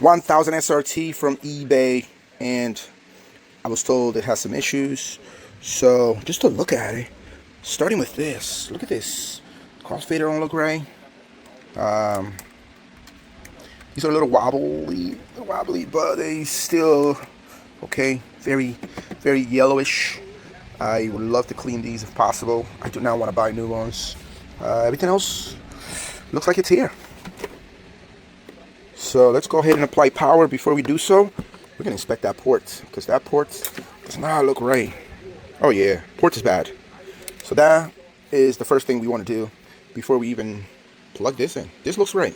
1000 SRT from eBay, and I was told it has some issues. So just to look at it, starting with this, look at this. Crossfader don't look right. These are a little wobbly, but they still okay. Very, very yellowish. I would love to clean these if possible. I do not want to buy new ones. Everything else looks like it's here. So let's go ahead and apply power. Before we do so, we're going to inspect that port, because that port does not look right. Oh yeah, port is bad. So that is the first thing we want to do before we even plug this in. This looks right,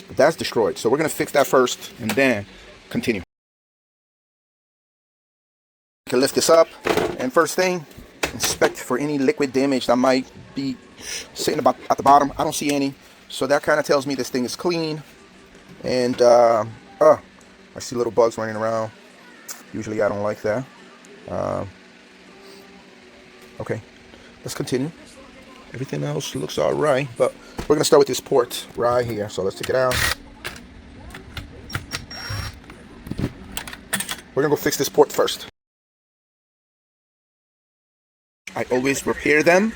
but that's destroyed. So we're going to fix that first and then continue. You can lift this up, and first thing, inspect for any liquid damage that might be sitting about at the bottom. I don't see any, so that kind of tells me this thing is clean. And I see little bugs running around. Usually I don't like that. Okay, let's continue. Everything else looks all right, but we're gonna start with this port right here. So let's take it out. We're gonna go fix this port first. I always repair them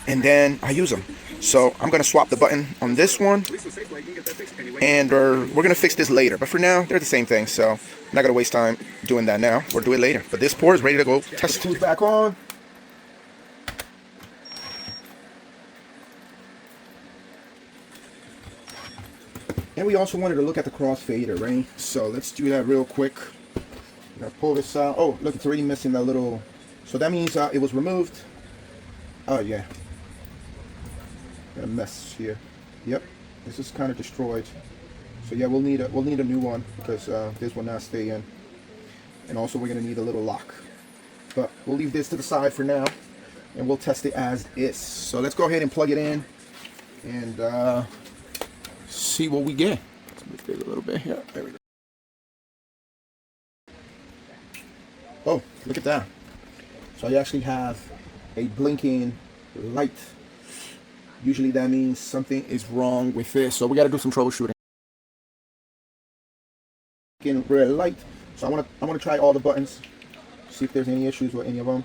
and then I use them. So I'm gonna swap the button on this one, and we're gonna fix this later. But for now, they're the same thing, so I'm not gonna waste time doing that now. We'll do it later. But this port is ready to go. Test it back on. And we also wanted to look at the crossfader, right? So let's do that real quick. I'm gonna pull this out. Oh, look, it's already missing that little. So that means it was removed. Oh yeah. Got a mess here. Yep, this is kind of destroyed. So yeah, we'll need a new one, because this will not stay in. And also we're gonna need a little lock. But we'll leave this to the side for now, and we'll test it as is. So let's go ahead and plug it in and see what we get. Let's move this a little bit here. There we go. Oh, look at that. So I actually have a blinking light. Usually that means something is wrong with this. So we got to do some troubleshooting. Blinking red light. So I want to try all the buttons, see if there's any issues with any of them.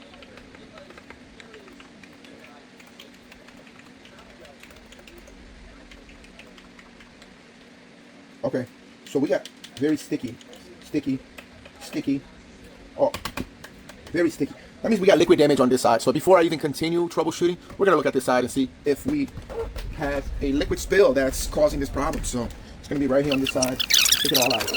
Okay, so we got very sticky. Oh, very sticky. That means we got liquid damage on this side. So before I even continue troubleshooting, we're gonna look at this side and see if we have a liquid spill that's causing this problem. So it's gonna be right here on this side. Take it all out.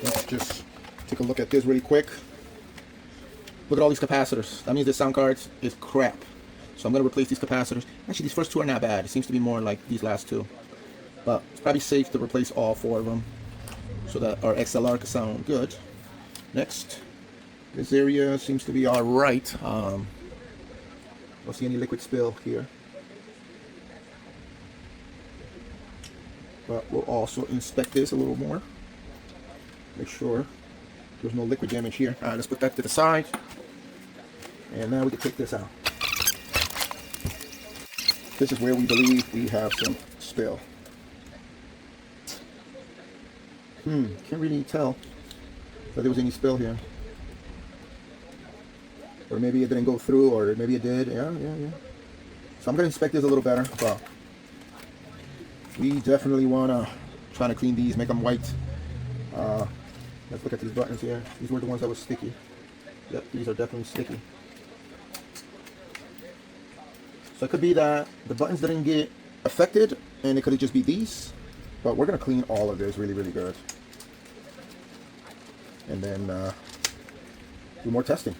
Let's just take a look at this really quick. Look at all these capacitors. That means the sound cards is crap. So I'm going to replace these capacitors. Actually, these first two are not bad. It seems to be more like these last two. But it's probably safe to replace all four of them so that our XLR can sound good. Next, this area seems to be all right. Don't see any liquid spill here. But we'll also inspect this a little more. Make sure there's no liquid damage here. All right, let's put that to the side. And now we can take this out. This is where we believe we have some spill. Can't really tell that there was any spill here. Or maybe it didn't go through, or maybe it did. Yeah. So I'm going to inspect this a little better, but we definitely want to try to clean these, make them white. Let's look at these buttons here. These were the ones that were sticky. Yep, these are definitely sticky. So it could be that the buttons didn't get affected, and it could just be these. But we're going to clean all of this really, really good. And then do more testing.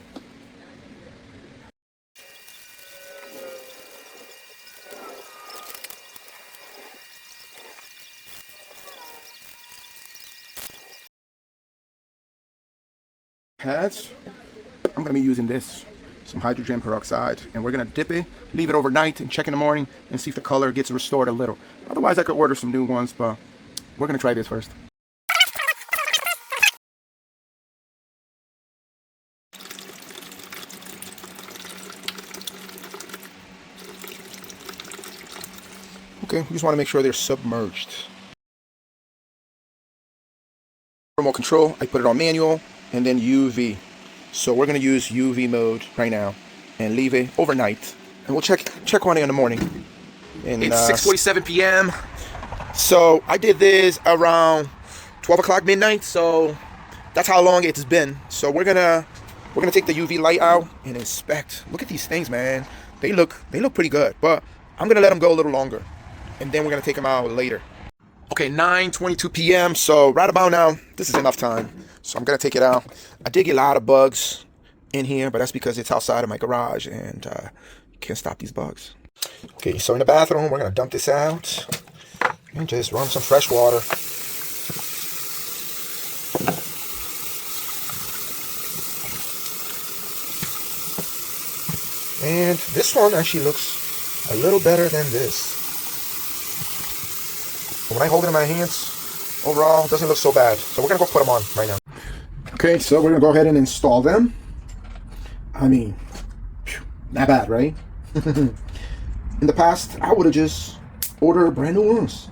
Pads, I'm going to be using this, some hydrogen peroxide, and we're going to dip it, leave it overnight, and check in the morning and see if the color gets restored a little. Otherwise I could order some new ones, but we're going to try this first. Okay, we just want to make sure they're submerged. Remote control, I put it on manual and then UV. So we're going to use UV mode right now and leave it overnight. And we'll check on it in the morning. And, it's 6:47 p.m. So I did this around 12 o'clock midnight. So that's how long it's been. So we're gonna take the UV light out and inspect. Look at these things, man. They look pretty good. But I'm gonna let them go a little longer, and then we're gonna take them out later. Okay, 9:22 p.m. So right about now, this is enough time. So I'm gonna take it out. I did get a lot of bugs in here, but that's because it's outside of my garage and can't stop these bugs. Okay, so in the bathroom, we're gonna dump this out and just run some fresh water. And this one actually looks a little better than this. When I hold it in my hands, overall, it doesn't look so bad. So we're gonna go put them on right now. Okay, so we're gonna go ahead and install them. I mean, not bad, right? In the past, I would have just ordered brand new ones.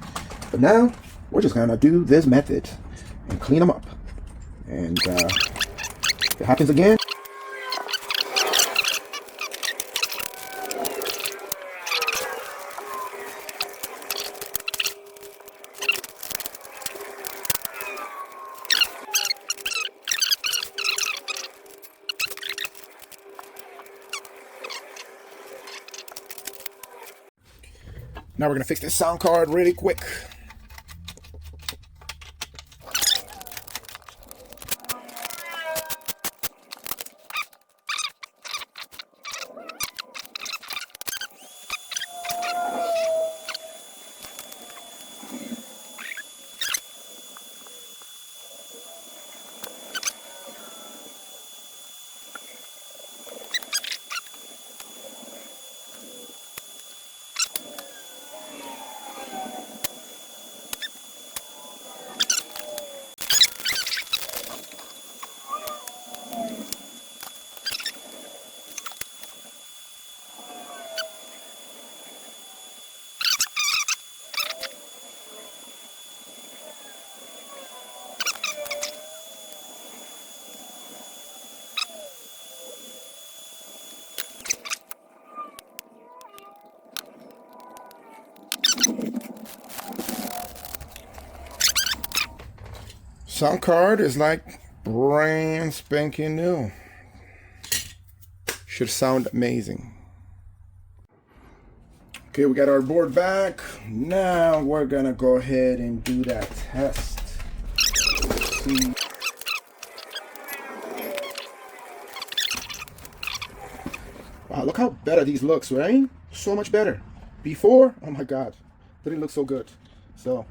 But now, we're just gonna do this method and clean them up. And if it happens again, now we're gonna fix this sound card really quick. Sound card is like brand spanking new. Should sound amazing. Okay, we got our board back. Now we're gonna go ahead and do that test. See. Wow, look how better these looks, right? So much better. Before, oh my God, didn't look so good. So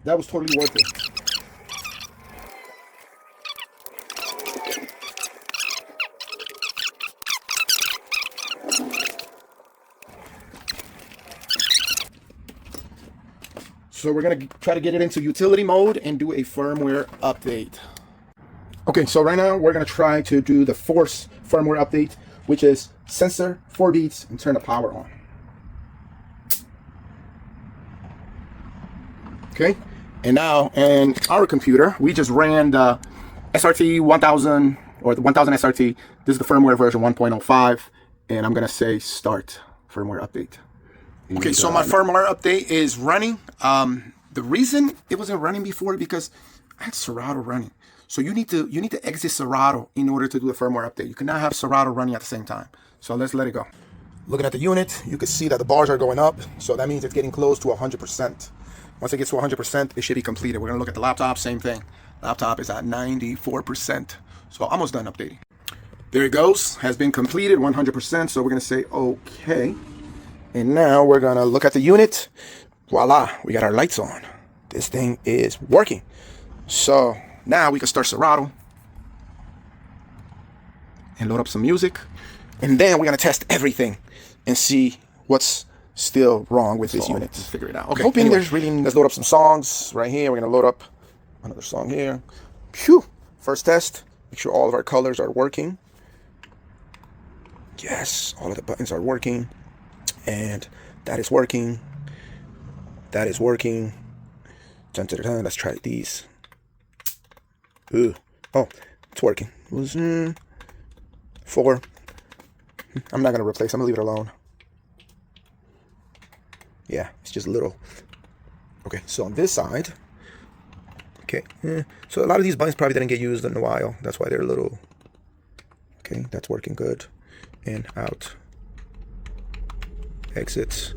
that was totally worth it. So we're gonna try to get it into utility mode and do a firmware update. Okay, so right now we're gonna try to do the force firmware update, which is sensor 4 beats and turn the power on. Okay, and now in our computer, we just ran the SRT 1000 or the 1000 SRT. This is the firmware version 1.05, and I'm gonna say start firmware update. Okay, so my firmware update is running. The reason it wasn't running before is because I had Serato running. So you need to exit Serato in order to do the firmware update. You cannot have Serato running at the same time. So let's let it go. Looking at the unit, you can see that the bars are going up. So that means it's getting close to 100%. Once it gets to 100%, it should be completed. We're gonna look at the laptop, same thing. Laptop is at 94%. So almost done updating. There it goes, has been completed 100%. So we're gonna say okay. And now we're gonna look at the unit. Voila, we got our lights on. This thing is working. So now we can start Serato and load up some music. And then we're gonna test everything and see what's still wrong with this unit. Let's figure it out. Okay, hoping anyway, there's really, let's load up some songs right here. We're gonna load up another song here. Phew, first test, make sure all of our colors are working. Yes, all of the buttons are working. And that is working. That is working. Dun, dun, dun, dun. Let's try these. Ooh. Oh, it's working. It was 4. I'm not going to replace. I'm going to leave it alone. Yeah, it's just little. Okay, so on this side. Okay, so a lot of these buttons probably didn't get used in a while. That's why they're little. Okay, that's working good. In, out. Exits.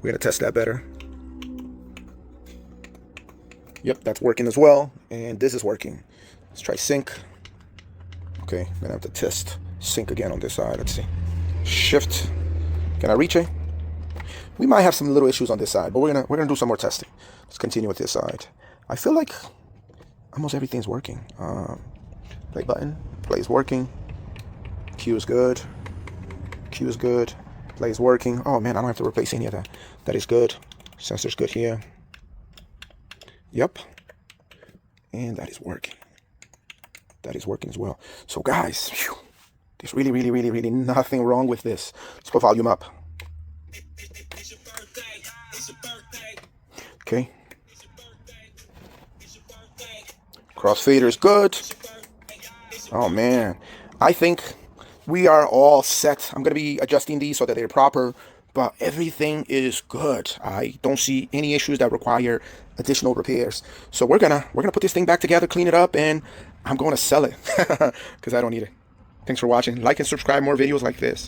We're going to test that better. Yep, that's working as well. And this is working. Let's try sync. Okay, I'm going to have to test sync again on this side. Let's see. Shift. Can I reach it? We might have some little issues on this side, but we're gonna do some more testing. Let's continue with this side. I feel like almost everything's working. Play button. Play is working. Q is good. Q is good. Play is working. Oh man, I don't have to replace any of that. That is good. Sensor's good here. Yep. And that is working. That is working as well. So guys, whew, there's really nothing wrong with this. Let's put volume up. Okay. Crossfader is good. Oh man, I think we are all set. I'm gonna be adjusting these so that they're proper, but everything is good. I don't see any issues that require additional repairs. So we're gonna put this thing back together, clean it up, and I'm going to sell it because I don't need it. Thanks for watching. Like and subscribe more videos like this.